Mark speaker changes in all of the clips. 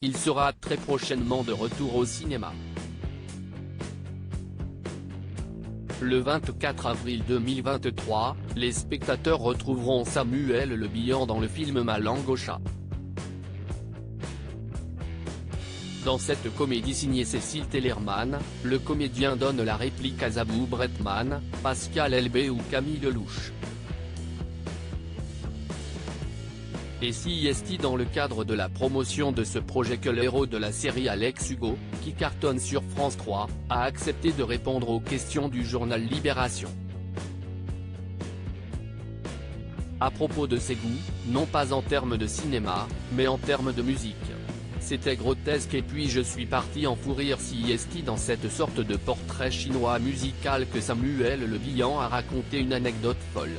Speaker 1: il sera très prochainement de retour au cinéma. Le 24 avril 2023, les spectateurs retrouveront Samuel Le Bihan dans le film Ma langue au chat. Dans cette comédie signée Cécile Tellerman, le comédien donne la réplique à Zabou Bretman, Pascal Elbé ou Camille Lelouch. Et si est-il dans le cadre de la promotion de ce projet que l'héros de la série Alex Hugo, qui cartonne sur France 3, a accepté de répondre aux questions du journal Libération. À propos de ses goûts, non pas en termes de cinéma, mais en termes de musique. C'était grotesque et puis je suis parti en fou rire si est dans cette sorte de portrait chinois musical que Samuel Le Bihan a raconté une anecdote folle.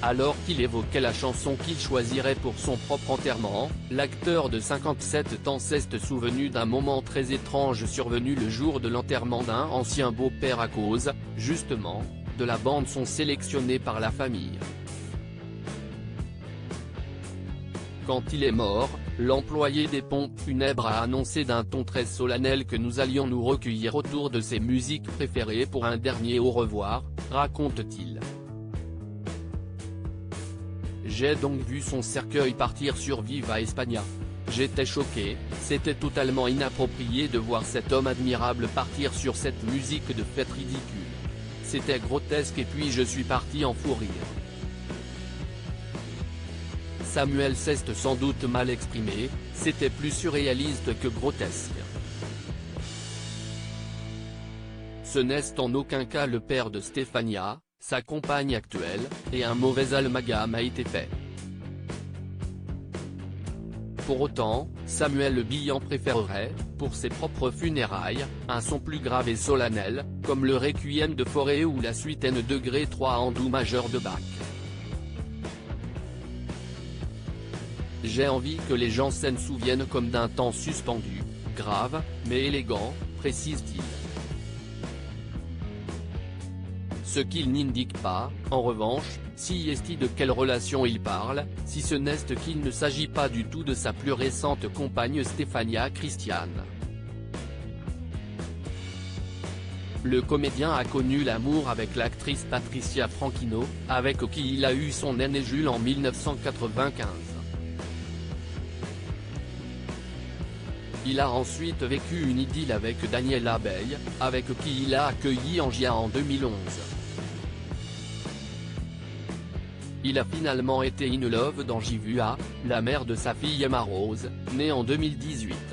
Speaker 1: Alors qu'il évoquait la chanson qu'il choisirait pour son propre enterrement, l'acteur de 57 ans s'est souvenu d'un moment très étrange survenu le jour de l'enterrement d'un ancien beau-père à cause, justement, de la bande-son sélectionnée par la famille. Quand il est mort, l'employé des pompes funèbres a annoncé d'un ton très solennel que nous allions nous recueillir autour de ses musiques préférées pour un dernier au revoir, raconte-t-il. J'ai donc vu son cercueil partir sur Viva España. J'étais choqué, c'était totalement inapproprié de voir cet homme admirable partir sur cette musique de fête ridicule. C'était grotesque et puis je suis parti en fou rire. Samuel s'est sans doute mal exprimé, c'était plus surréaliste que grotesque. Ce n'est en aucun cas le père de Stéphania, sa compagne actuelle, et un mauvais amalgame a été fait. Pour autant, Samuel Le Bihan préférerait, pour ses propres funérailles, un son plus grave et solennel, comme le Requiem de Fauré ou la suite N-3 en do majeur de Bach. J'ai envie que les gens s'en souviennent comme d'un temps suspendu, grave, mais élégant, précise-t-il. Ce qu'il n'indique pas, en revanche, si est de quelle relation il parle, si ce n'est qu'il ne s'agit pas du tout de sa plus récente compagne Stéphania Christiane. Le comédien a connu l'amour avec l'actrice Patricia Franchino, avec qui il a eu son aîné Jules en 1995. Il a ensuite vécu une idylle avec Daniel Abeille, avec qui il a accueilli Angia en 2011. Il a finalement été in love dans Jivua, la mère de sa fille Emma Rose, née en 2018.